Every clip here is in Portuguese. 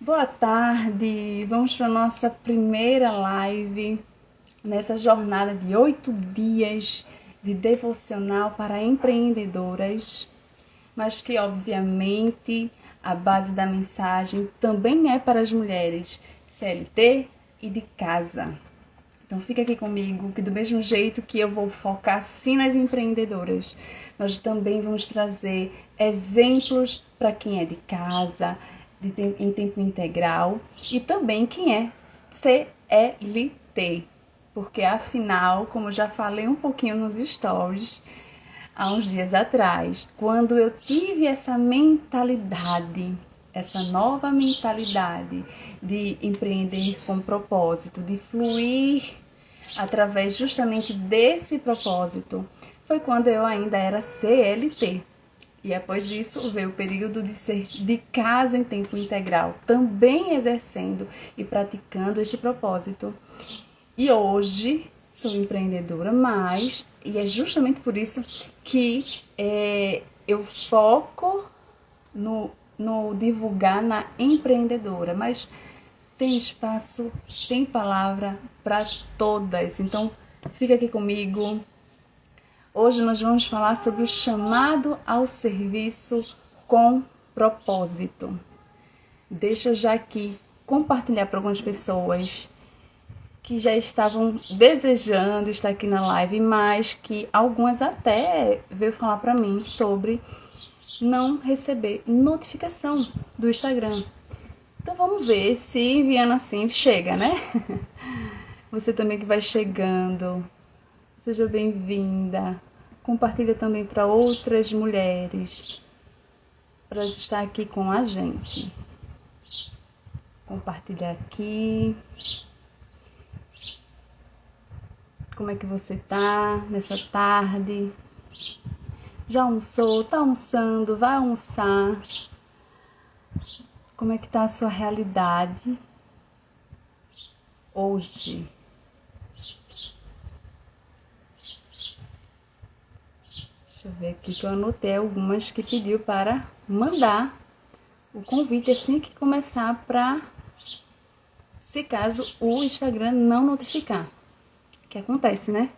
Boa tarde! Vamos para a nossa primeira live nessa jornada de 8 dias de devocional para empreendedoras, mas que obviamente a base da mensagem também é para as mulheres CLT e de casa. Então fica aqui comigo que do mesmo jeito que eu vou focar sim nas empreendedoras, nós também vamos trazer exemplos para quem é de casa, em tempo integral e também quem é CLT. Porque afinal, como eu já falei um pouquinho nos stories, há uns dias atrás, quando eu tive essa mentalidade, essa nova mentalidade de empreender com propósito, de fluir através justamente desse propósito, foi quando eu ainda era CLT. E após isso veio o período de ser de casa em tempo integral, também exercendo e praticando esse propósito. E hoje sou empreendedora, e é justamente por isso que eu foco no divulgar na empreendedora, mas tem espaço, tem palavra para todas. Então, fica aqui comigo. Hoje nós vamos falar sobre o chamado ao serviço com propósito. Deixa eu já aqui compartilhar para algumas pessoas que já estavam desejando estar aqui na live, mas que algumas até veio falar para mim sobre não receber notificação do Instagram. Então vamos ver se enviando assim chega, né? Você também que vai chegando, seja bem-vinda. Compartilha também para outras mulheres, para estar aqui com a gente. Compartilha aqui. Como é que você tá nessa tarde? Já almoçou? Tá almoçando? Vai almoçar? Como é que tá a sua realidade hoje? Deixa eu ver aqui que eu anotei algumas que pediu para mandar o convite assim que começar, para se caso o Instagram não notificar. Que acontece, né?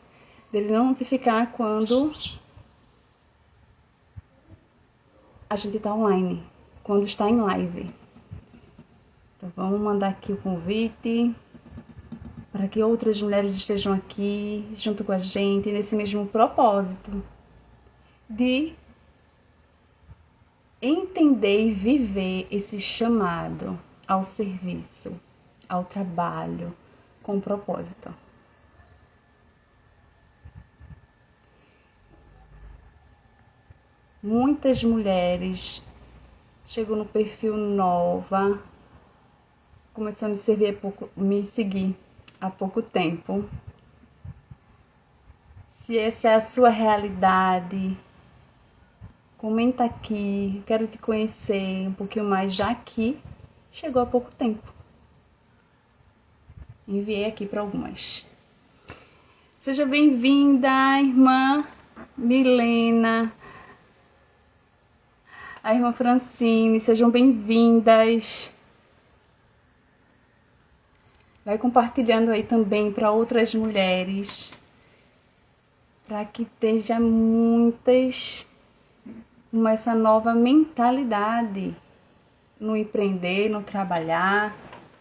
Dele não notificar quando a gente tá online, quando está em live. Então vamos mandar aqui o convite para que outras mulheres estejam aqui junto com a gente nesse mesmo propósito de entender e viver esse chamado ao serviço, ao trabalho com propósito. Muitas mulheres chegou no perfil nova, começou a me seguir há pouco tempo. Se essa é a sua realidade, comenta aqui, quero te conhecer um pouquinho mais, já que chegou há pouco tempo. Enviei aqui para algumas. Seja bem-vinda, irmã Milena, a irmã Francine, sejam bem-vindas. Vai compartilhando aí também para outras mulheres, para que esteja muitas com essa nova mentalidade no empreender, no trabalhar,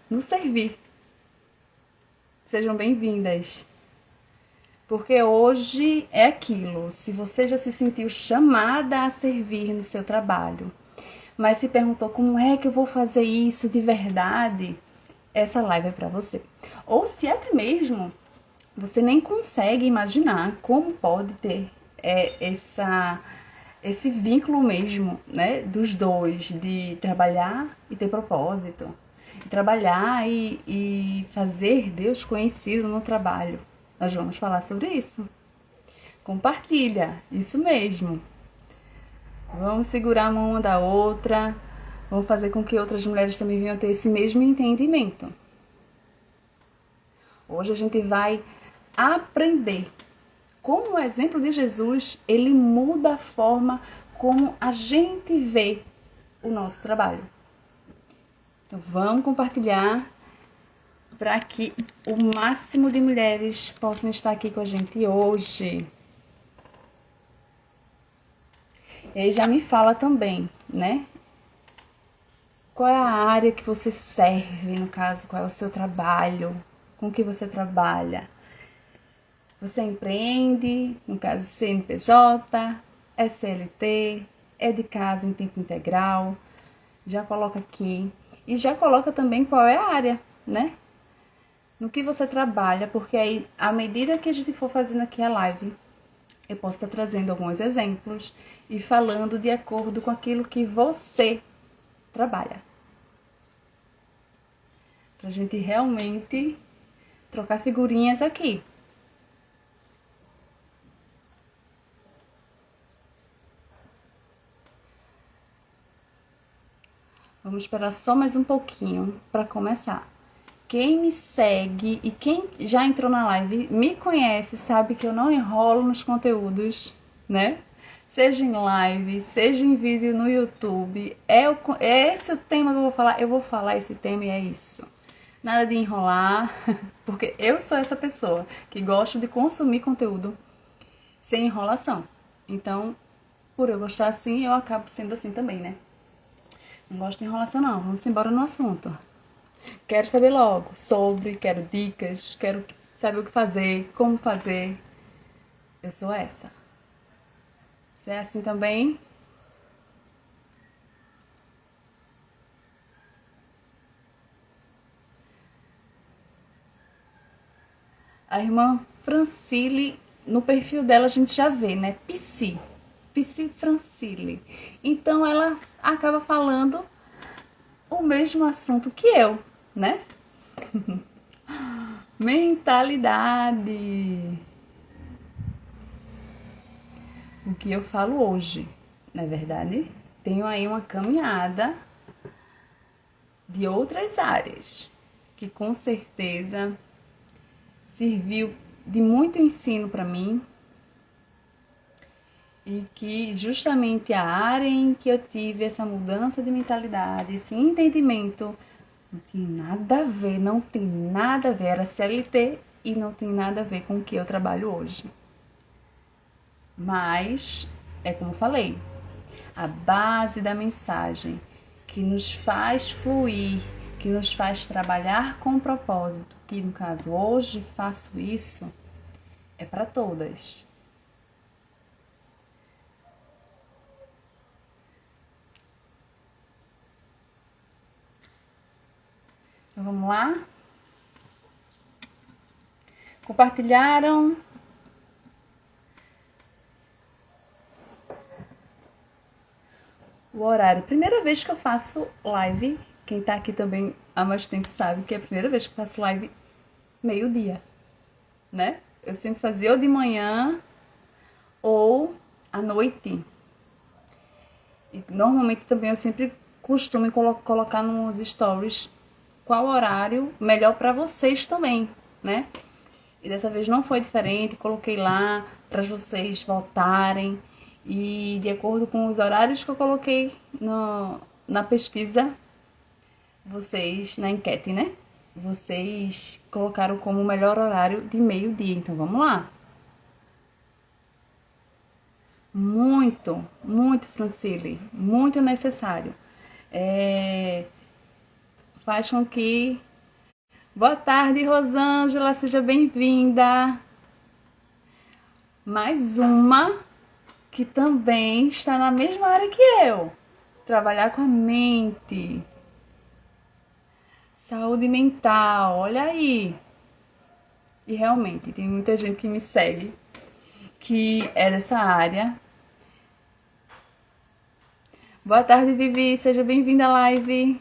no servir. Sejam bem-vindas. Porque hoje é aquilo, se você já se sentiu chamada a servir no seu trabalho, mas se perguntou como é que eu vou fazer isso de verdade, essa live é para você. Ou se até mesmo você nem consegue imaginar como pode ter esse vínculo mesmo, né, dos dois, de trabalhar e ter propósito, trabalhar e fazer Deus conhecido no trabalho. Nós vamos falar sobre isso. Compartilha, isso mesmo. Vamos segurar a mão uma da outra, vamos fazer com que outras mulheres também venham a ter esse mesmo entendimento. Hoje a gente vai aprender como o exemplo de Jesus, ele muda a forma como a gente vê o nosso trabalho. Então vamos compartilhar para que o máximo de mulheres possam estar aqui com a gente hoje. E aí já me fala também, né? Qual é a área que você serve, no caso, qual é o seu trabalho, com que você trabalha. Você empreende, no caso CNPJ, é CLT, é de casa em tempo integral. Já coloca aqui. E já coloca também qual é a área, né? No que você trabalha, porque aí, à medida que a gente for fazendo aqui a live, eu posso estar trazendo alguns exemplos e falando de acordo com aquilo que você trabalha. Pra gente realmente trocar figurinhas aqui. Vamos esperar só mais um pouquinho para começar. Quem me segue e quem já entrou na live me conhece, sabe que eu não enrolo nos conteúdos, né? Seja em live, seja em vídeo no YouTube. É esse o tema que eu vou falar esse tema e é isso. Nada de enrolar, porque eu sou essa pessoa que gosto de consumir conteúdo sem enrolação. Então, por eu gostar assim, eu acabo sendo assim também, né? Não gosto de enrolação não, vamos embora no assunto. Quero saber logo sobre, quero dicas, quero saber o que fazer, como fazer. Eu sou essa. Você é assim também? A irmã Francile, no perfil dela a gente já vê, né? Psi Francile. Então ela acaba falando o mesmo assunto que eu, né? Mentalidade. O que eu falo hoje, na verdade, tenho aí uma caminhada de outras áreas que com certeza serviu de muito ensino para mim e que justamente a área em que eu tive essa mudança de mentalidade, esse entendimento, não tinha nada a ver, não tem nada a ver, era CLT e não tem nada a ver com o que eu trabalho hoje. Mas, é como eu falei, a base da mensagem que nos faz fluir, que nos faz trabalhar com propósito, que no caso hoje faço isso, é para todas. Então vamos lá? Compartilharam? O horário. Primeira vez que eu faço live. Quem tá aqui também há mais tempo sabe que é a primeira vez que eu faço live meio-dia, né? Eu sempre fazia ou de manhã ou à noite. E normalmente também eu sempre costumo colocar nos stories qual horário melhor para vocês também, né? E dessa vez não foi diferente, coloquei lá para vocês voltarem. E de acordo com os horários que eu coloquei na pesquisa, vocês, na enquete, né? Vocês colocaram como o melhor horário de meio-dia. Então vamos lá. Muito, muito, Francile, muito necessário. Faz com que... Boa tarde, Rosângela, seja bem-vinda. Mais uma que também está na mesma área que eu. Trabalhar com a mente. Saúde mental, olha aí. E realmente, tem muita gente que me segue que é dessa área. Boa tarde, Vivi, seja bem-vinda à live.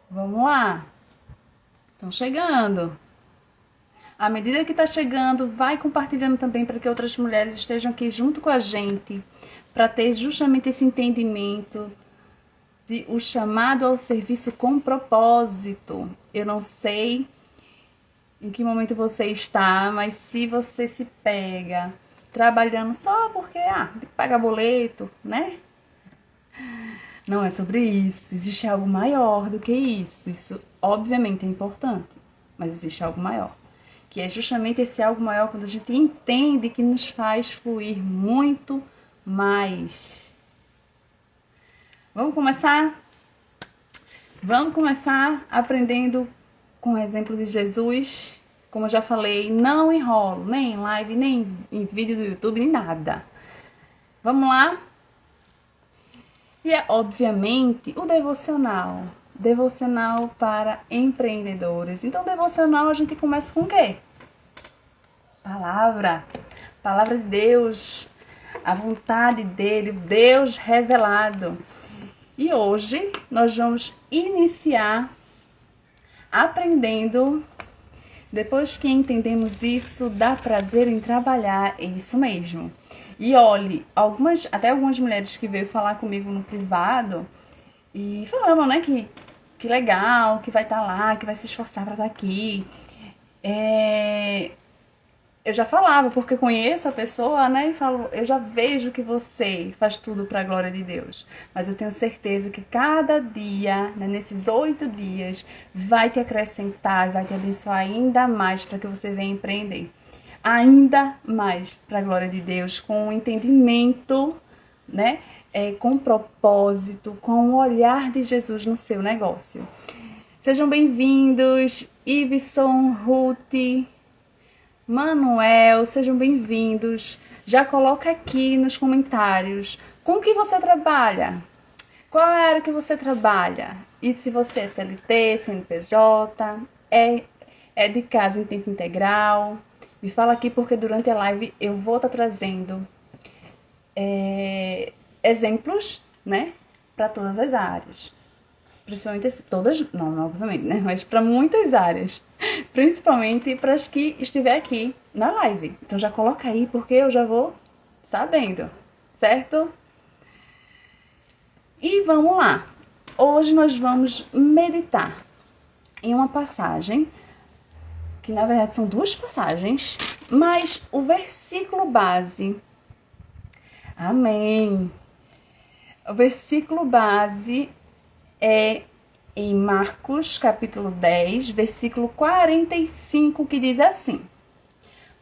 Vamos lá. Estão chegando. À medida que está chegando, vai compartilhando também para que outras mulheres estejam aqui junto com a gente, para ter justamente esse entendimento de o chamado ao serviço com propósito. Eu não sei em que momento você está, mas se você se pega trabalhando só porque tem que pagar boleto, né? Não é sobre isso. Existe algo maior do que isso. Isso, obviamente, é importante, mas existe algo maior. Que é justamente esse algo maior quando a gente entende que nos faz fluir muito mais. Vamos começar? Vamos começar aprendendo com o exemplo de Jesus. Como eu já falei, não enrolo, nem em live, nem em vídeo do YouTube, nem nada. Vamos lá? E é, obviamente, o devocional. Devocional para empreendedores. Então, devocional a gente começa com o quê? Palavra. Palavra de Deus. A vontade dele, o Deus revelado. E hoje nós vamos iniciar aprendendo. Depois que entendemos isso, dá prazer em trabalhar. É isso mesmo. E olhe, até algumas mulheres que veio falar comigo no privado e falaram, né, que legal, que vai estar lá, que vai se esforçar para estar aqui. Eu já falava, porque conheço a pessoa, né, e falo, eu já vejo que você faz tudo para a glória de Deus. Mas eu tenho certeza que cada dia, né, nesses 8 dias, vai te acrescentar, vai te abençoar ainda mais para que você venha empreender. Ainda mais para a glória de Deus, com entendimento, né? Com propósito, com o olhar de Jesus no seu negócio. Sejam bem-vindos, Iveson, Ruth, Manuel, sejam bem-vindos. Já coloca aqui nos comentários com que você trabalha, qual é a área que você trabalha, e se você é CLT, CNPJ, é de casa em tempo integral. Me fala aqui porque durante a live eu vou estar trazendo exemplos, né, para todas as áreas. Principalmente todas, não, obviamente, né, mas para muitas áreas. Principalmente para as que estiver aqui na live. Então já coloca aí porque eu já vou sabendo, certo? E vamos lá. Hoje nós vamos meditar em uma passagem que na verdade são 2 passagens, mas o versículo base, amém, o versículo base é em Marcos, capítulo 10, versículo 45, que diz assim: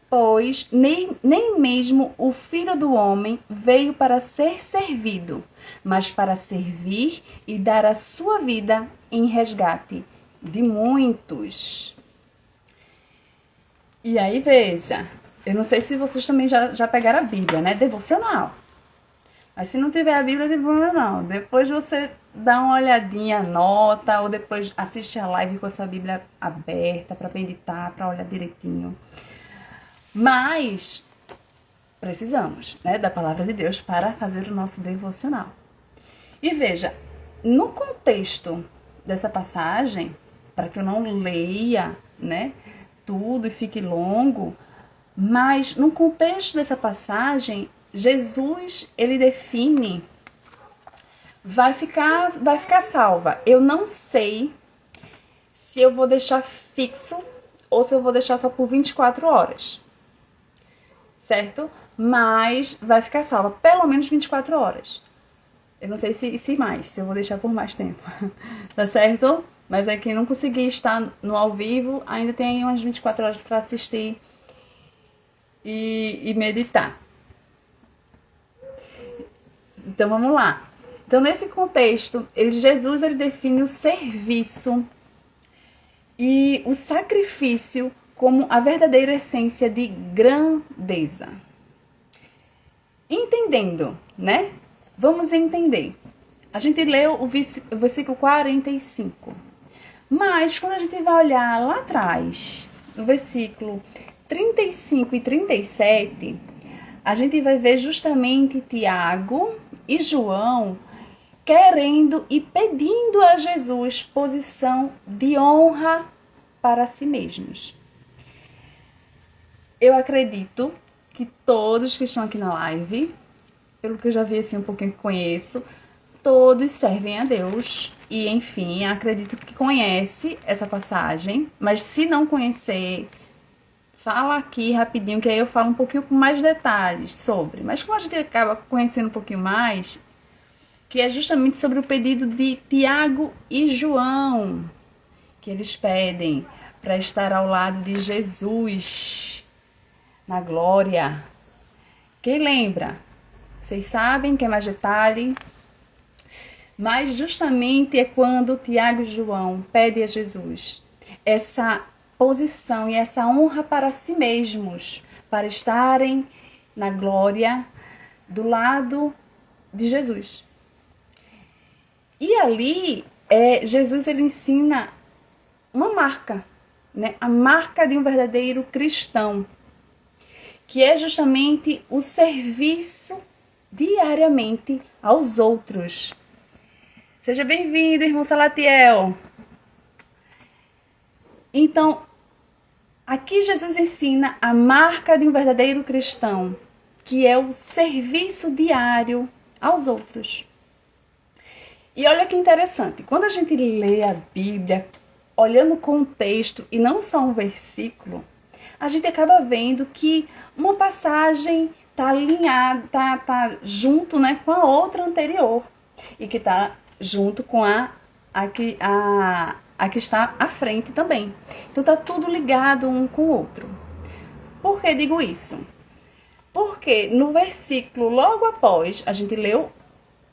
pois nem mesmo o Filho do Homem veio para ser servido, mas para servir e dar a sua vida em resgate de muitos. E aí, veja, eu não sei se vocês também já pegaram a Bíblia, né? Devocional. Mas se não tiver a Bíblia, não tem problema não. Depois você dá uma olhadinha, anota, ou depois assiste a live com a sua Bíblia aberta para meditar, para olhar direitinho. Mas precisamos, né, da palavra de Deus para fazer o nosso devocional. E veja, no contexto dessa passagem, para que eu não leia, né, tudo e fique longo, mas no contexto dessa passagem, Jesus, ele define, vai ficar salva. Eu não sei se eu vou deixar fixo ou se eu vou deixar só por 24 horas, certo? Mas vai ficar salva, pelo menos 24 horas. Eu não sei se mais, se eu vou deixar por mais tempo, tá certo? Mas é quem não conseguir estar no ao vivo, ainda tem aí umas 24 horas para assistir e meditar. Então vamos lá. Então nesse contexto, Jesus ele define o serviço e o sacrifício como a verdadeira essência de grandeza. Entendendo, né? Vamos entender. A gente leu o versículo 45. Mas quando a gente vai olhar lá atrás, no versículo 35 e 37, a gente vai ver justamente Tiago e João querendo e pedindo a Jesus posição de honra para si mesmos. Eu acredito que todos que estão aqui na live, pelo que eu já vi assim um pouquinho que conheço, todos servem a Deus e, enfim, acredito que conhece essa passagem, mas se não conhecer, fala aqui rapidinho que aí eu falo um pouquinho com mais detalhes sobre. Mas como a gente acaba conhecendo um pouquinho mais, que é justamente sobre o pedido de Tiago e João, que eles pedem para estar ao lado de Jesus na glória. Quem lembra? Vocês sabem, quer mais detalhe? Mas justamente é quando Tiago e João pedem a Jesus essa posição e essa honra para si mesmos, para estarem na glória do lado de Jesus. E ali, Jesus ele ensina uma marca, né? A marca de um verdadeiro cristão, que é justamente o serviço diariamente aos outros. Seja bem-vindo, irmão Salatiel. Então, aqui Jesus ensina a marca de um verdadeiro cristão, que é o serviço diário aos outros. E olha que interessante, quando a gente lê a Bíblia, olhando o contexto e não só um versículo, a gente acaba vendo que uma passagem está alinhada, tá junto, né, com a outra anterior, e que está junto com a que está à frente também. Então está tudo ligado um com o outro. Por que digo isso? Porque no versículo logo após, a gente leu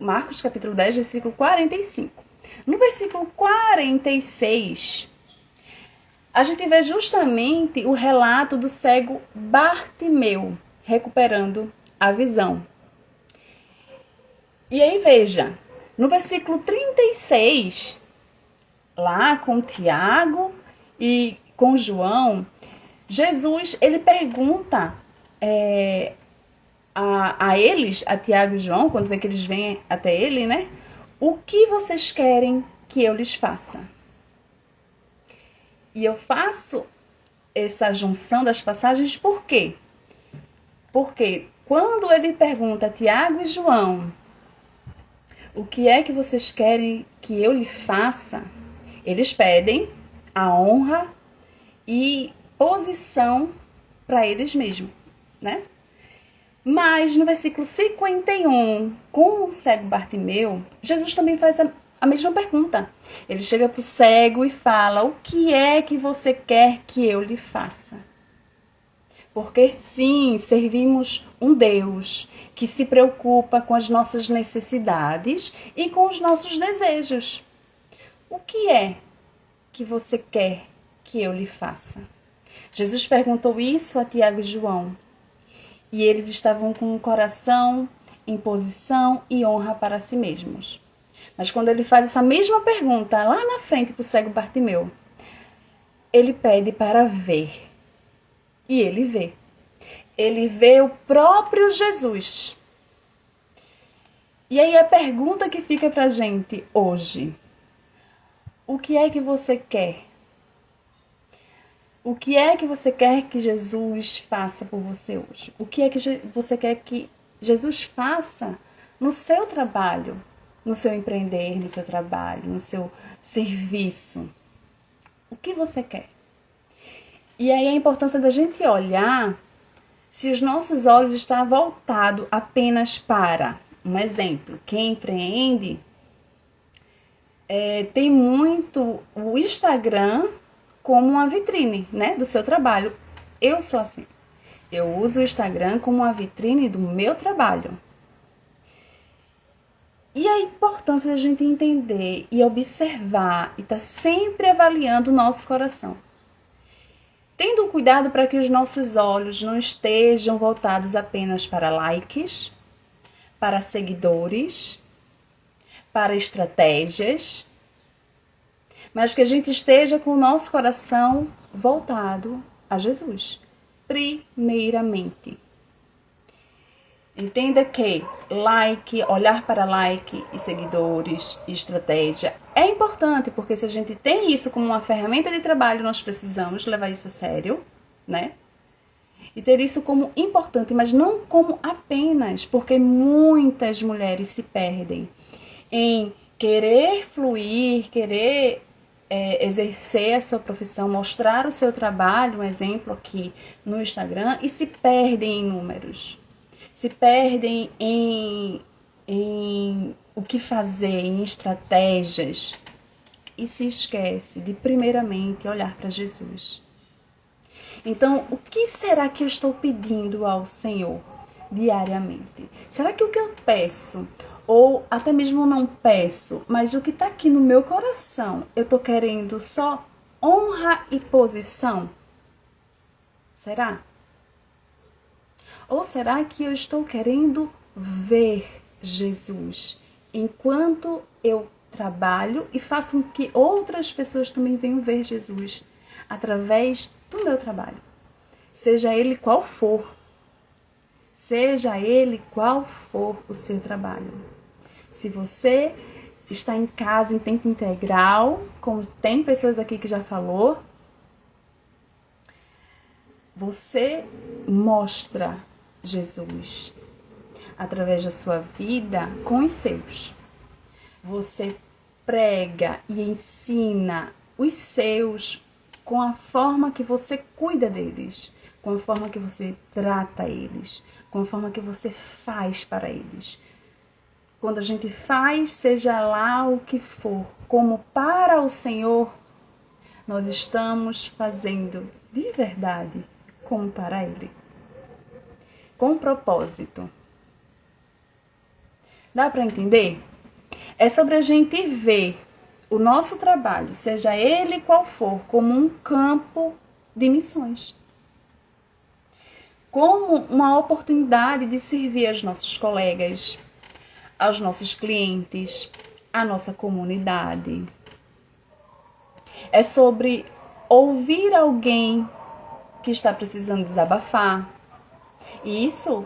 Marcos capítulo 10, versículo 45. No versículo 46, a gente vê justamente o relato do cego Bartimeu recuperando a visão. E aí veja, no versículo 36, lá com Tiago e com João, Jesus ele pergunta a eles, a Tiago e João, quando vê que eles vêm até ele, né? O que vocês querem que eu lhes faça? E eu faço essa junção das passagens por quê? Porque quando ele pergunta a Tiago e João, o que é que vocês querem que eu lhe faça? Eles pedem a honra e posição para eles mesmos, né? Mas no versículo 51, com o cego Bartimeu, Jesus também faz a mesma pergunta. Ele chega para o cego e fala: o que é que você quer que eu lhe faça? Porque sim, servimos um Deus que se preocupa com as nossas necessidades e com os nossos desejos. O que é que você quer que eu lhe faça? Jesus perguntou isso a Tiago e João. E eles estavam com o coração em posição e honra para si mesmos. Mas quando ele faz essa mesma pergunta lá na frente para o cego Bartimeu, ele pede para ver. E ele vê. Ele vê o próprio Jesus. E aí a pergunta que fica para a gente hoje: o que é que você quer? O que é que você quer que Jesus faça por você hoje? O que é que você quer que Jesus faça no seu trabalho, no seu empreender, no seu trabalho, no seu serviço? O que você quer? E aí a importância da gente olhar se os nossos olhos estão voltados apenas para, um exemplo, quem empreende, tem muito o Instagram como uma vitrine, né, do seu trabalho. Eu sou assim. Eu uso o Instagram como uma vitrine do meu trabalho. E a importância da gente entender e observar e estar sempre avaliando o nosso coração. Tendo cuidado para que os nossos olhos não estejam voltados apenas para likes, para seguidores, para estratégias, mas que a gente esteja com o nosso coração voltado a Jesus, primeiramente. Entenda que olhar para like e seguidores e estratégia é importante, porque se a gente tem isso como uma ferramenta de trabalho, nós precisamos levar isso a sério, né? E ter isso como importante, mas não como apenas, porque muitas mulheres se perdem em querer fluir, querer exercer a sua profissão, mostrar o seu trabalho, um exemplo aqui no Instagram, e se perdem em números, se perdem em em o que fazer, em estratégias, e se esquece de primeiramente olhar para Jesus. Então, o que será que eu estou pedindo ao Senhor diariamente? Será que o que eu peço, ou até mesmo não peço, mas o que está aqui no meu coração, eu estou querendo só honra e posição? Será? Ou será que eu estou querendo ver Jesus enquanto eu trabalho e faço com que outras pessoas também venham ver Jesus através do meu trabalho? Seja ele qual for. Seja ele qual for o seu trabalho. Se você está em casa em tempo integral, como tem pessoas aqui que já falou, você mostra Jesus através da sua vida com os seus. Você prega e ensina os seus com a forma que você cuida deles, com a forma que você trata eles, com a forma que você faz para eles. Quando a gente faz, seja lá o que for, como para o Senhor, nós estamos fazendo de verdade como para Ele, com propósito. Dá para entender? É sobre a gente ver o nosso trabalho, seja ele qual for, como um campo de missões. Como uma oportunidade de servir aos nossos colegas, aos nossos clientes, à nossa comunidade. É sobre ouvir alguém que está precisando desabafar. E isso,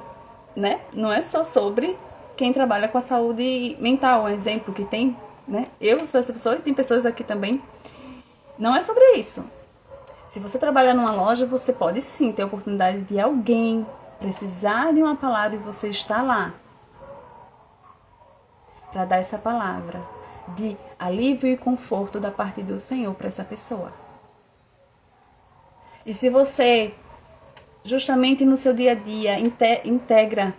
né, não é só sobre quem trabalha com a saúde mental, um exemplo que tem, né? Eu sou essa pessoa e tem pessoas aqui também. Não é sobre isso. Se você trabalha numa loja, você pode sim ter a oportunidade de alguém precisar de uma palavra e você está lá para dar essa palavra de alívio e conforto da parte do Senhor para essa pessoa. E se você, justamente no seu dia a dia, integra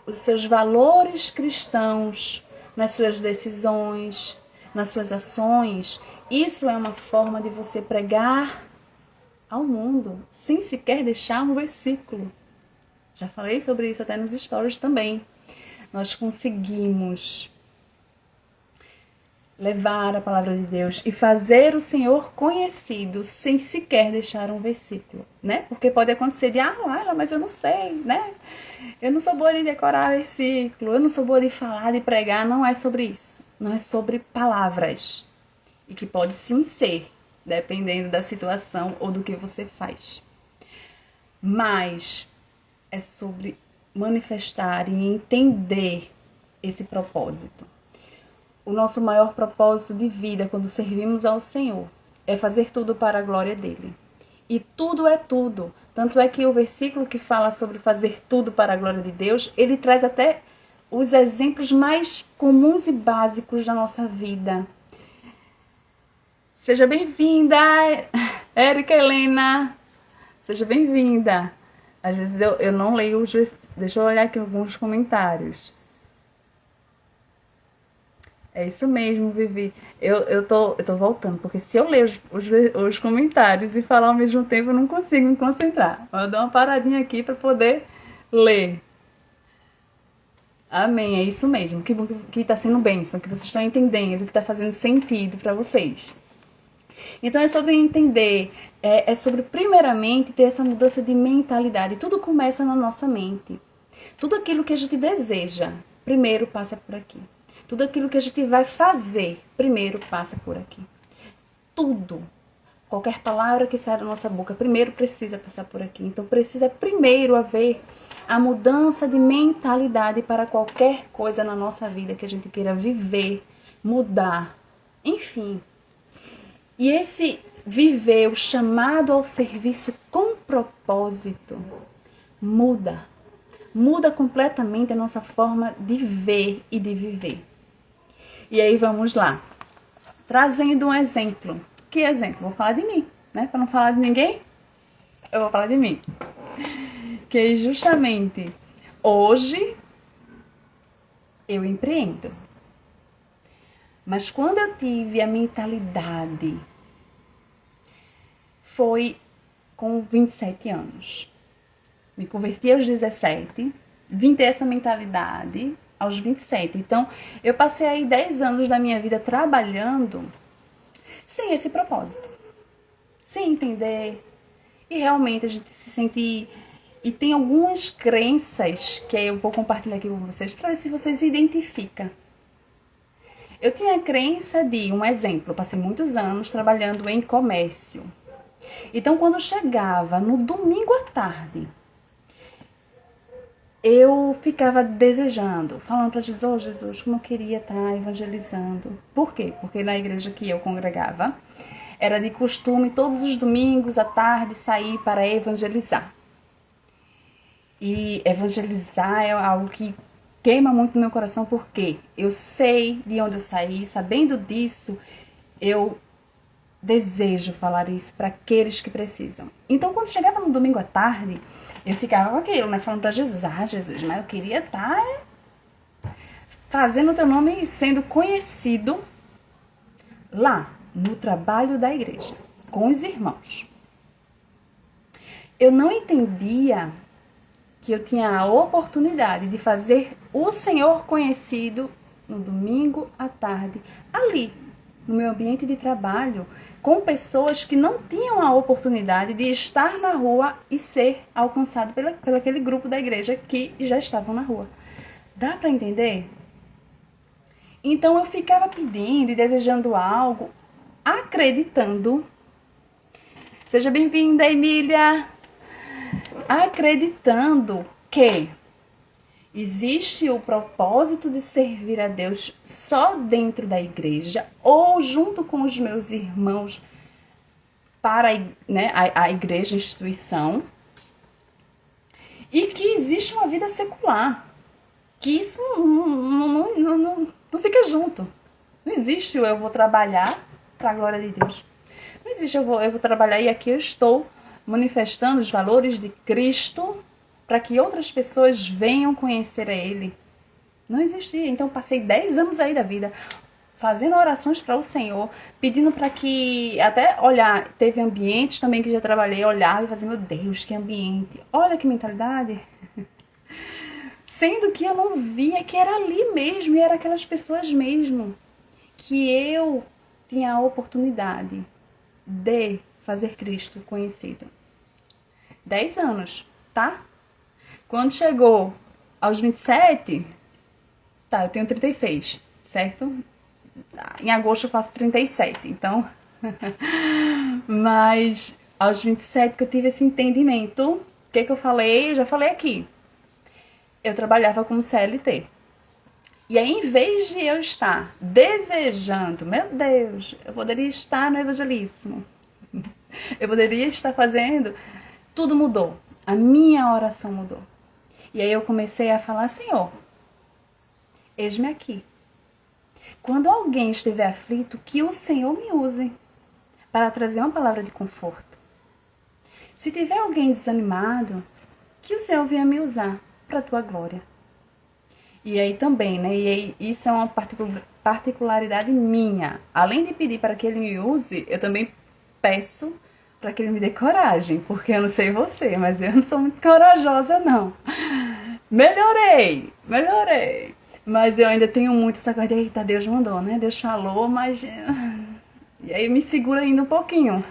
os seus valores cristãos nas suas decisões, nas suas ações, isso é uma forma de você pregar ao mundo, sem sequer deixar um versículo. Já falei sobre isso até nos stories também. Nós conseguimos levar a palavra de Deus e fazer o Senhor conhecido sem sequer deixar um versículo, né? Porque pode acontecer de, Laila, mas eu não sei, né? Eu não sou boa de decorar versículo, eu não sou boa de falar, de pregar, não é sobre isso. Não é sobre palavras. E que pode sim ser, dependendo da situação ou do que você faz. Mas é sobre manifestar e entender esse propósito. O nosso maior propósito de vida quando servimos ao Senhor é fazer tudo para a glória dele. E tudo é tudo. Tanto é que o versículo que fala sobre fazer tudo para a glória de Deus, ele traz até os exemplos mais comuns e básicos da nossa vida. Seja bem-vinda, Érica Helena. Seja bem-vinda. Às vezes eu não leio, deixa eu olhar aqui alguns comentários. É isso mesmo, Vivi. Eu tô voltando, porque se eu ler os comentários e falar ao mesmo tempo, eu não consigo me concentrar. Eu dou uma paradinha aqui para poder ler. Amém, é isso mesmo. Que bom que tá sendo bênção, que vocês estão entendendo, que tá fazendo sentido para vocês. Então é sobre entender, é sobre primeiramente ter essa mudança de mentalidade. Tudo começa na nossa mente. Tudo aquilo que a gente deseja, primeiro passa por aqui. Tudo aquilo que a gente vai fazer, primeiro passa por aqui. Tudo, qualquer palavra que sai da nossa boca, primeiro precisa passar por aqui. Então precisa primeiro haver a mudança de mentalidade para qualquer coisa na nossa vida que a gente queira viver, mudar, enfim. E esse viver, o chamado ao serviço com propósito, muda completamente a nossa forma de ver e de viver. E aí vamos lá, trazendo um exemplo. Que exemplo? Vou falar de mim, né? Para não falar de ninguém, eu vou falar de mim. Que justamente hoje eu empreendo. Mas quando eu tive a mentalidade, foi com 27 anos. Me converti aos 17, vim ter essa mentalidade aos 27. Então, eu passei aí 10 anos da minha vida trabalhando sem esse propósito, sem entender. E realmente a gente se sente... E tem algumas crenças que eu vou compartilhar aqui com vocês para ver se vocês se identificam. Eu tinha a crença de, um exemplo, eu passei muitos anos trabalhando em comércio. Então, quando chegava no domingo à tarde, eu ficava desejando, falando para Jesus, oh, Jesus, como eu queria estar evangelizando. Por quê? Porque na igreja que eu congregava, era de costume todos os domingos à tarde sair para evangelizar. E evangelizar é algo que queima muito no meu coração, porque eu sei de onde eu saí, sabendo disso, eu desejo falar isso para aqueles que precisam. Então, quando chegava no domingo à tarde, eu ficava com aquilo, né? Falando para Jesus, ah, Jesus, mas eu queria estar fazendo o teu nome sendo conhecido lá, no trabalho da igreja, com os irmãos. Eu não entendia que eu tinha a oportunidade de fazer o Senhor conhecido no domingo à tarde, ali, no meu ambiente de trabalho, com pessoas que não tinham a oportunidade de estar na rua e ser alcançado pelo aquele grupo da igreja que já estavam na rua. Dá para entender? Então eu ficava pedindo e desejando algo, acreditando. Seja bem-vinda, Emília! Acreditando que existe o propósito de servir a Deus só dentro da igreja ou junto com os meus irmãos para a igreja, a instituição, e que existe uma vida secular, que isso não fica junto. Não existe eu vou trabalhar para a glória de Deus. Não existe eu vou trabalhar e aqui eu estou manifestando os valores de Cristo para que outras pessoas venham conhecer a Ele. Não existia. Então, passei 10 anos aí da vida fazendo orações para o Senhor, pedindo para que, até olhar, teve ambientes também que já trabalhei, olhar e fazer, meu Deus, que ambiente. Olha que mentalidade. Sendo que eu não via que era ali mesmo, e era aquelas pessoas mesmo, que eu tinha a oportunidade de fazer Cristo conhecido. 10 anos, tá? Quando chegou aos 27, tá, eu tenho 36, certo? Em agosto eu faço 37, então... Mas aos 27 que eu tive esse entendimento, o que eu falei? Eu já falei aqui. Eu trabalhava como CLT. E aí, em vez de eu estar desejando, meu Deus, eu poderia estar no evangelismo. Eu poderia estar fazendo... Tudo mudou. A minha oração mudou. E aí eu comecei a falar, Senhor, eis-me aqui. Quando alguém estiver aflito, que o Senhor me use para trazer uma palavra de conforto. Se tiver alguém desanimado, que o Senhor venha me usar para a tua glória. E aí também, né? E aí, isso é uma particularidade minha. Além de pedir para que ele me use, eu também peço para que ele me dê coragem, porque eu não sei você, mas eu não sou muito corajosa, não. Melhorei. Mas eu ainda tenho muito essa coisa de, eita, Deus mandou, né? Deus falou, mas... E aí me segura ainda um pouquinho.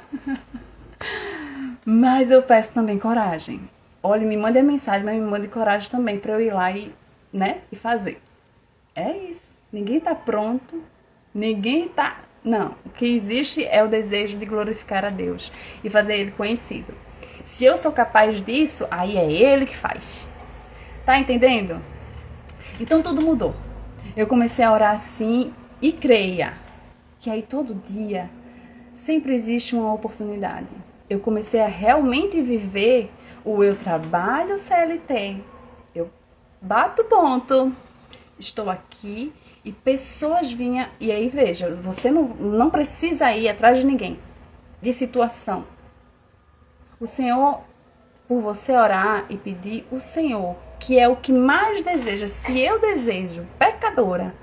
Mas eu peço também coragem. Olha, me mande a mensagem, mas me mande coragem também para eu ir lá e, né? E fazer. É isso. Ninguém tá pronto. Ninguém tá... Não, o que existe é o desejo de glorificar a Deus e fazer Ele conhecido. Se eu sou capaz disso, aí é Ele que faz. Tá entendendo? Então tudo mudou. Eu comecei a orar assim e creia que aí todo dia sempre existe uma oportunidade. Eu comecei a realmente viver o eu trabalho CLT. Eu bato ponto. Estou aqui. E pessoas vinham, e aí veja, você não precisa ir atrás de ninguém, de situação. O Senhor, por você orar e pedir, o Senhor que é o que mais deseja. Se eu desejo, pecadora,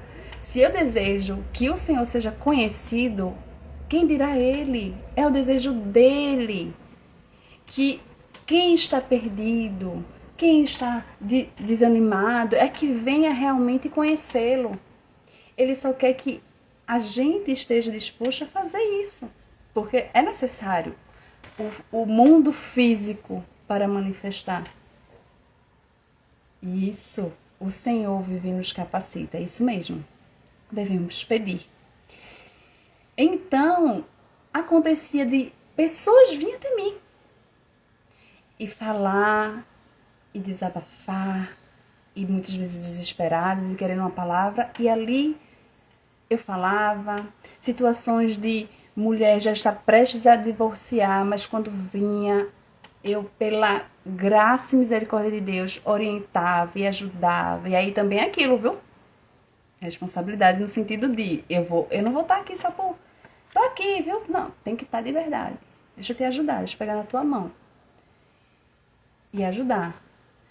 se eu desejo que o Senhor seja conhecido, quem dirá Ele? É o desejo dEle. Que quem está perdido, quem está desanimado, é que venha realmente conhecê-lo. Ele só quer que a gente esteja disposto a fazer isso. Porque é necessário o mundo físico para manifestar. E isso o Senhor vive nos capacita, é isso mesmo. Devemos pedir. Então, acontecia de pessoas virem até mim e falar, e desabafar, e muitas vezes desesperadas e querendo uma palavra, e ali eu falava, situações de mulher já está prestes a divorciar, mas quando vinha, eu, pela graça e misericórdia de Deus, orientava e ajudava. E aí também é aquilo, viu? Responsabilidade no sentido de, eu não vou estar aqui só por... Tô aqui, viu? Não, tem que estar de verdade. Deixa eu te ajudar, deixa eu pegar na tua mão. E ajudar.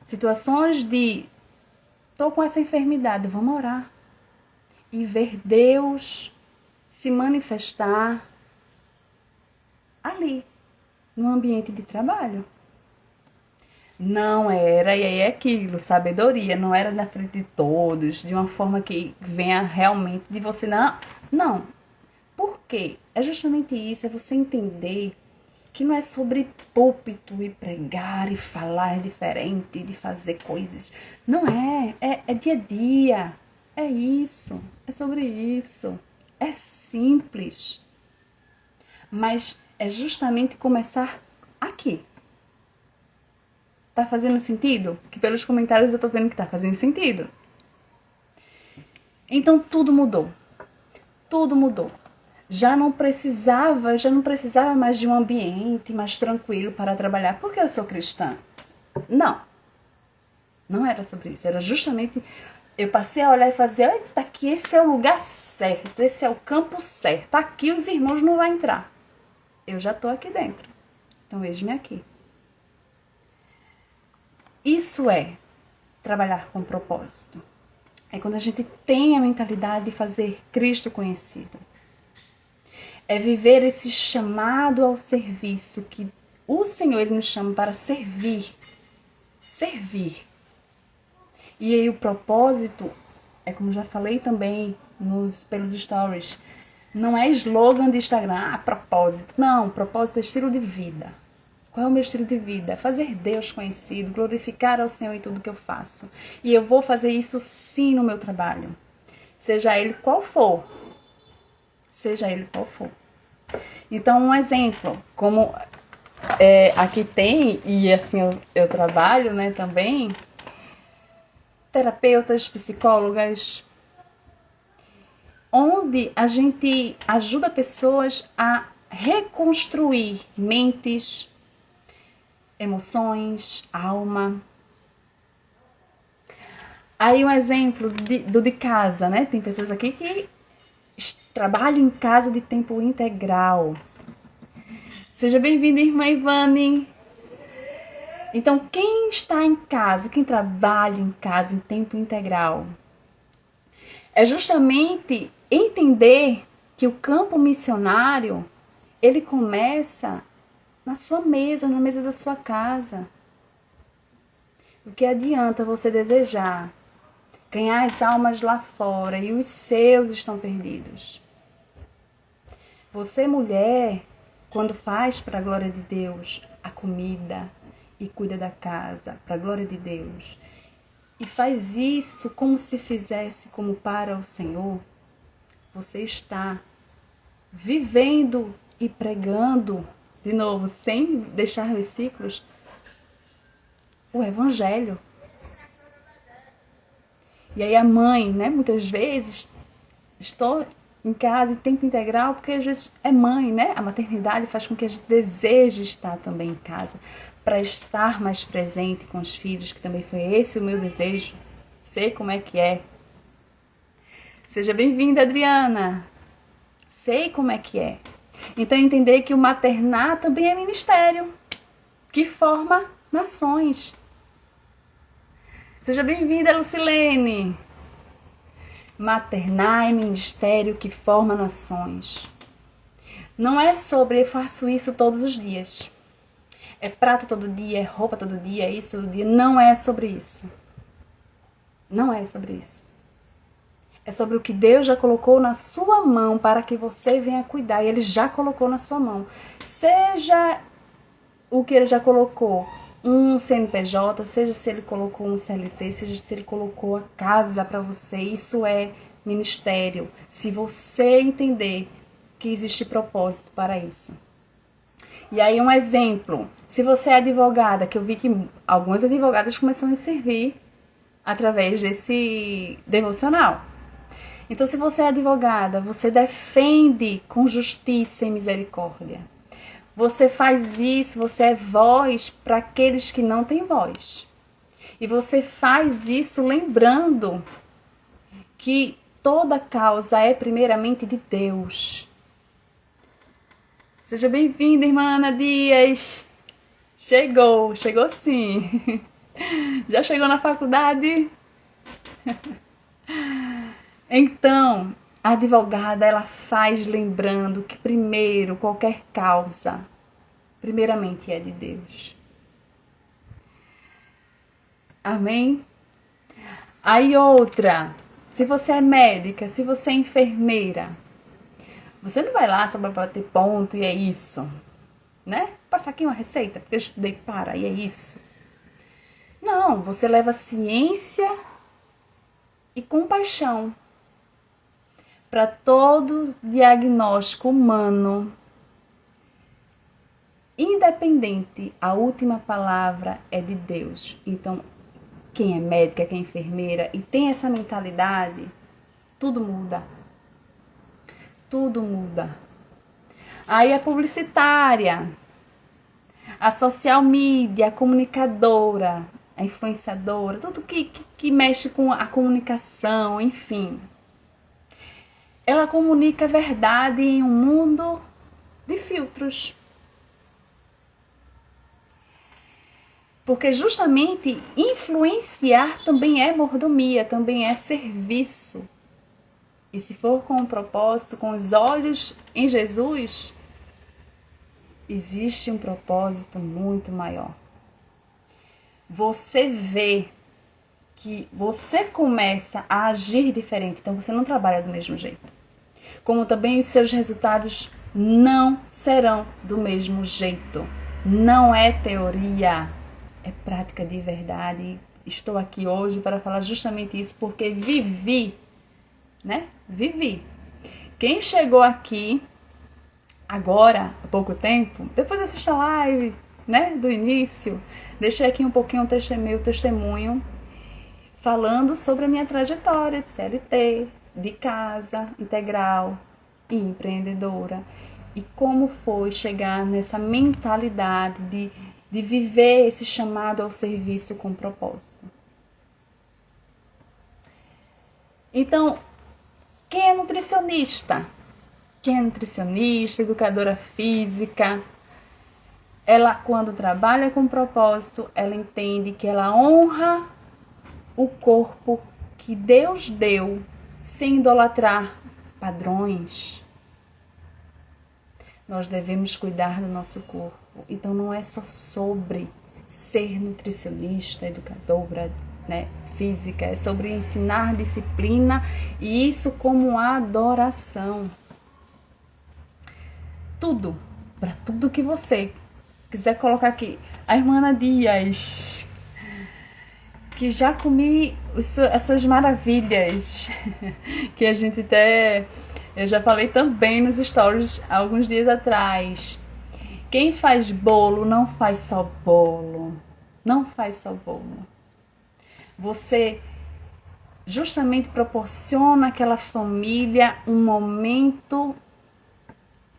Situações de, tô com essa enfermidade, vamos orar. E ver Deus se manifestar ali, no ambiente de trabalho. Não era, e aí é aquilo, sabedoria, não era na frente de todos, de uma forma que venha realmente de você, não. Por quê? É justamente isso, é você entender que não é sobre púlpito e pregar e falar diferente, de fazer coisas. Não é dia a dia, é isso, é sobre isso, é simples. Mas é justamente começar aqui. Tá fazendo sentido? Que pelos comentários eu tô vendo que tá fazendo sentido. Então tudo mudou. Tudo mudou. Já não precisava mais de um ambiente mais tranquilo para trabalhar, porque eu sou cristã. Não era sobre isso. Era justamente, eu passei a olhar e fazer, eita, aqui esse é o lugar certo, esse é o campo certo. Aqui os irmãos não vão entrar. Eu já tô aqui dentro. Então veja-me aqui. Isso é trabalhar com propósito. É quando a gente tem a mentalidade de fazer Cristo conhecido. É viver esse chamado ao serviço que o Senhor ele nos chama para servir. Servir. E aí o propósito, é como já falei também pelos stories, não é slogan de Instagram, propósito. Não, propósito é estilo de vida. Qual é o meu estilo de vida? Fazer Deus conhecido, glorificar ao Senhor em tudo que eu faço. E eu vou fazer isso sim no meu trabalho. Seja ele qual for. Seja ele qual for. Então, um exemplo, como aqui tem, e assim eu trabalho, né, também, terapeutas, psicólogas, onde a gente ajuda pessoas a reconstruir mentes, emoções, alma. Aí um exemplo de casa, né? Tem pessoas aqui que trabalham em casa de tempo integral. Seja bem-vinda, irmã Ivane. Então, quem está em casa, quem trabalha em casa em tempo integral, é justamente entender que o campo missionário, ele começa na sua mesa, na mesa da sua casa. O que adianta você desejar ganhar as almas lá fora e os seus estão perdidos? Você, mulher, quando faz para a glória de Deus a comida e cuida da casa para a glória de Deus e faz isso como se fizesse como para o Senhor, você está vivendo e pregando, de novo, sem deixar versículos, o Evangelho. E aí a mãe, né, muitas vezes, estou em casa em tempo integral, porque às vezes é mãe, né? A maternidade faz com que a gente deseje estar também em casa, para estar mais presente com os filhos, que também foi esse o meu desejo. Sei como é que é. Seja bem-vinda, Adriana. Sei como é que é. Então, entender que o maternar também é ministério, que forma nações. Seja bem-vinda, Lucilene. Maternar é ministério que forma nações. Não é sobre eu faço isso todos os dias. É prato todo dia, é roupa todo dia, é isso todo dia. Não é sobre isso. Não é sobre isso. É sobre o que Deus já colocou na sua mão para que você venha cuidar. E Ele já colocou na sua mão. Seja o que Ele já colocou, um CNPJ, seja se Ele colocou um CLT, seja se Ele colocou a casa para você. Isso é ministério. Se você entender que existe propósito para isso. E aí um exemplo, se você é advogada, que eu vi que algumas advogadas começaram a servir através desse devocional. Então se você é advogada, você defende com justiça e misericórdia. Você faz isso, você é voz para aqueles que não têm voz. E você faz isso lembrando que toda causa é primeiramente de Deus. Seja bem-vinda, irmã Ana Dias. Chegou sim. Já chegou na faculdade? Então, a advogada, ela faz lembrando que primeiro, qualquer causa, primeiramente é de Deus. Amém? Aí outra, se você é médica, se você é enfermeira, você não vai lá só para bater ponto e é isso, né? Passar aqui uma receita, porque eu estudei para e é isso. Não, você leva ciência e compaixão para todo diagnóstico humano. Independente, a última palavra é de Deus. Então, quem é médica, quem é enfermeira e tem essa mentalidade, tudo muda. Tudo muda. Aí a publicitária, a social media, a comunicadora, a influenciadora, tudo que mexe com a comunicação, enfim. Ela comunica a verdade em um mundo de filtros. Porque justamente influenciar também é mordomia, também é serviço. E se for com um propósito, com os olhos em Jesus, existe um propósito muito maior. Você vê que você começa a agir diferente, então você não trabalha do mesmo jeito. Como também os seus resultados não serão do mesmo jeito. Não é teoria, é prática de verdade. Estou aqui hoje para falar justamente isso, porque vivi. Quem chegou aqui agora, há pouco tempo, depois assista a live, do início, deixei aqui um pouquinho meu testemunho, falando sobre a minha trajetória de CLT, de casa integral e empreendedora, e como foi chegar nessa mentalidade de viver esse chamado ao serviço com propósito. Então, quem é nutricionista? Quem é nutricionista, educadora física, ela quando trabalha com propósito, ela entende que ela honra o corpo que Deus deu, sem idolatrar padrões. Nós devemos cuidar do nosso corpo. Então não é só sobre ser nutricionista, educadora, física, é sobre ensinar disciplina e isso como adoração. Tudo, para tudo que você quiser colocar aqui. A irmã Ana Dias, que já comi as suas maravilhas, que a gente eu já falei também nos stories alguns dias atrás. Quem faz bolo não faz só bolo, não faz só bolo. Você justamente proporciona àquela família um momento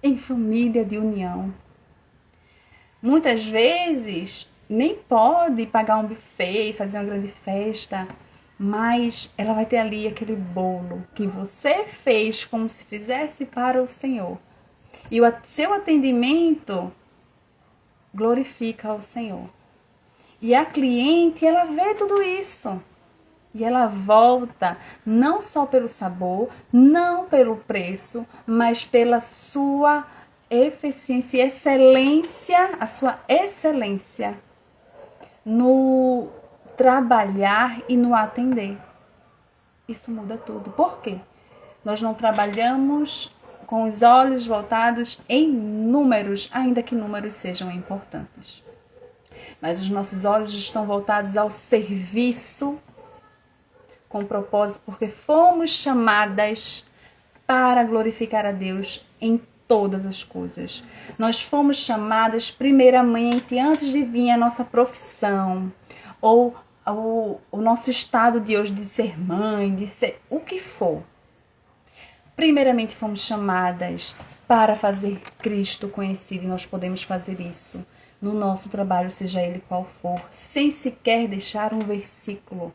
em família de união. Muitas vezes nem pode pagar um buffet e fazer uma grande festa, mas ela vai ter ali aquele bolo que você fez como se fizesse para o Senhor. E o seu atendimento glorifica ao Senhor. E a cliente, ela vê tudo isso. E ela volta não só pelo sabor, não pelo preço, mas pela sua eficiência e excelência, a sua excelência no trabalhar e no atender. Isso muda tudo. Por quê? Nós não trabalhamos com os olhos voltados em números, ainda que números sejam importantes. Mas os nossos olhos estão voltados ao serviço com propósito, porque fomos chamadas para glorificar a Deus em todas as coisas. Nós fomos chamadas primeiramente, antes de vir a nossa profissão, ou o nosso estado de hoje de ser mãe, de ser o que for. Primeiramente fomos chamadas para fazer Cristo conhecido, e nós podemos fazer isso no nosso trabalho, seja ele qual for, sem sequer deixar um versículo,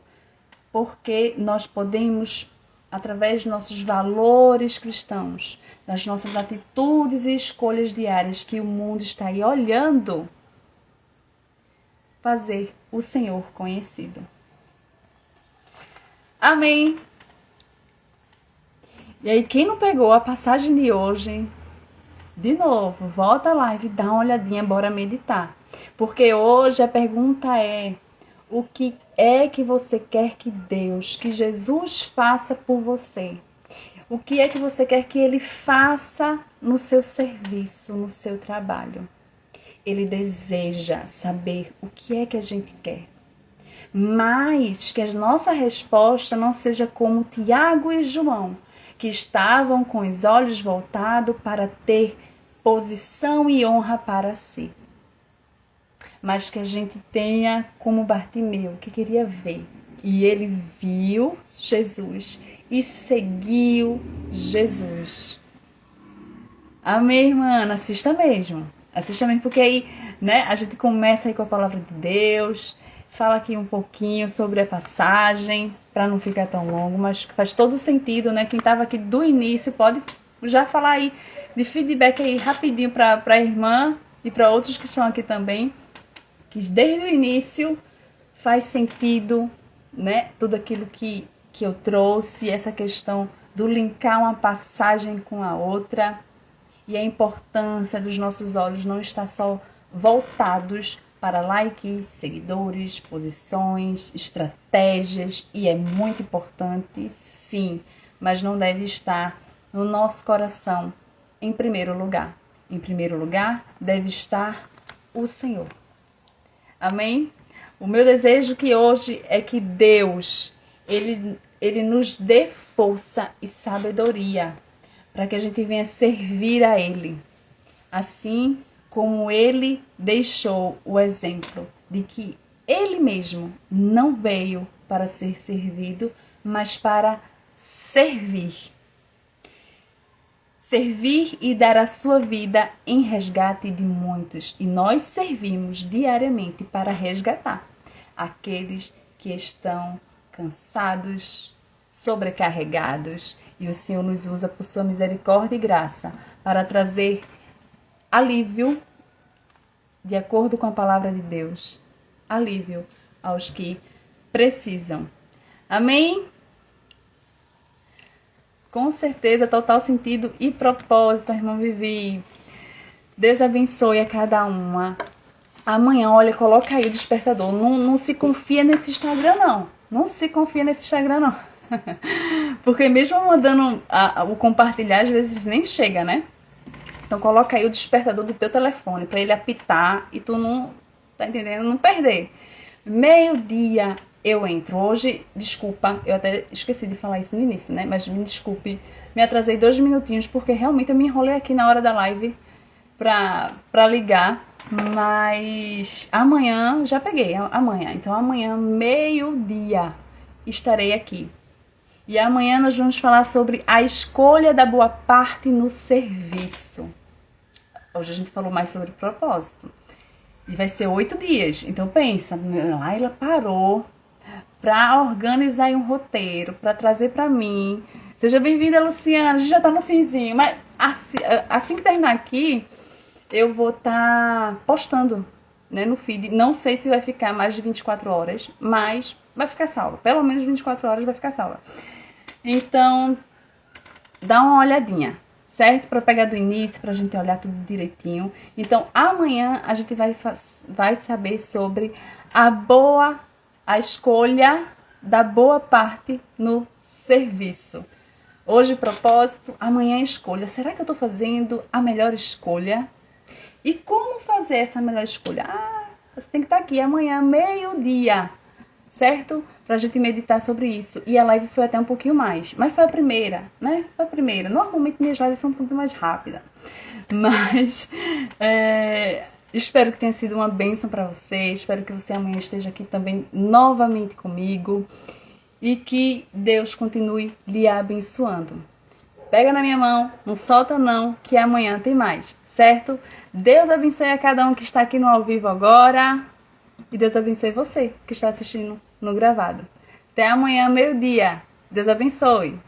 porque nós podemos, através de nossos valores cristãos, das nossas atitudes e escolhas diárias que o mundo está aí olhando, fazer o Senhor conhecido. Amém? E aí, quem não pegou a passagem de hoje, de novo, volta à live, dá uma olhadinha, bora meditar. Porque hoje a pergunta é: o que é que você quer que Deus, que Jesus faça por você? O que é que você quer que Ele faça no seu serviço, no seu trabalho? Ele deseja saber o que é que a gente quer. Mas que a nossa resposta não seja como Tiago e João, que estavam com os olhos voltados para ter posição e honra para si. Mas que a gente tenha como Bartimeu, que queria ver. E ele viu Jesus e seguiu Jesus. Amém, irmã? Assista mesmo. Assista mesmo, porque aí, né, a gente começa aí com a palavra de Deus, fala aqui um pouquinho sobre a passagem, para não ficar tão longo, mas faz todo sentido, né? Quem estava aqui do início pode já falar aí de feedback aí rapidinho para a irmã e para outros que estão aqui também, que desde o início faz sentido, né? Tudo aquilo que eu trouxe, essa questão do linkar uma passagem com a outra e a importância dos nossos olhos não estar só voltados para likes, seguidores, posições, estratégias, e é muito importante, sim, mas não deve estar no nosso coração em primeiro lugar. Em primeiro lugar, deve estar o Senhor. Amém? O meu desejo que hoje é que Deus, Ele nos dê força e sabedoria para que a gente venha servir a Ele. Assim como Ele deixou o exemplo de que Ele mesmo não veio para ser servido, mas para servir. Servir e dar a sua vida em resgate de muitos. E nós servimos diariamente para resgatar aqueles que estão cansados, sobrecarregados. E o Senhor nos usa por sua misericórdia e graça para trazer alívio, de acordo com a palavra de Deus, alívio aos que precisam. Amém? Com certeza, total sentido e propósito, irmã Vivi. Deus abençoe a cada uma. Amanhã, olha, coloca aí o despertador. Não se confia nesse Instagram, não. Não se confia nesse Instagram, não. Porque mesmo mandando o compartilhar, às vezes nem chega, né? Então coloca aí o despertador do teu telefone para ele apitar e tu não, tá entendendo? Não perder. 12:00 eu entro. Hoje, desculpa, eu até esqueci de falar isso no início, né? Mas me desculpe, me atrasei 2 minutinhos porque realmente eu me enrolei aqui na hora da live pra ligar. Mas amanhã, já peguei, amanhã. Então amanhã, 12:00, estarei aqui. E amanhã nós vamos falar sobre a escolha da boa parte no serviço. Hoje a gente falou mais sobre propósito. E vai ser 8 dias. Então pensa, a Laila parou para organizar um roteiro, para trazer para mim. Seja bem-vinda, Luciana. A gente já tá no finzinho. Mas assim que terminar aqui, eu vou estar postando, né, no feed. Não sei se vai ficar mais de 24 horas, mas vai ficar salva. Pelo menos 24 horas vai ficar salva. Então, dá uma olhadinha, certo? Para pegar do início, pra gente olhar tudo direitinho. Então, amanhã a gente vai saber sobre a escolha da boa parte no serviço. Hoje, propósito, amanhã escolha. Será que eu tô fazendo a melhor escolha? E como fazer essa melhor escolha? Você tem que estar aqui amanhã, meio-dia, certo? Pra gente meditar sobre isso. E a live foi até um pouquinho mais. Mas foi a primeira, né? Foi a primeira. Normalmente minhas lives são um pouco mais rápidas. Mas espero que tenha sido uma bênção para você. Espero que você amanhã esteja aqui também novamente comigo. E que Deus continue lhe abençoando. Pega na minha mão, não solta não, que amanhã tem mais, certo? Deus abençoe a cada um que está aqui no ao vivo agora. E Deus abençoe você que está assistindo no gravado. Até amanhã, meio-dia. Deus abençoe.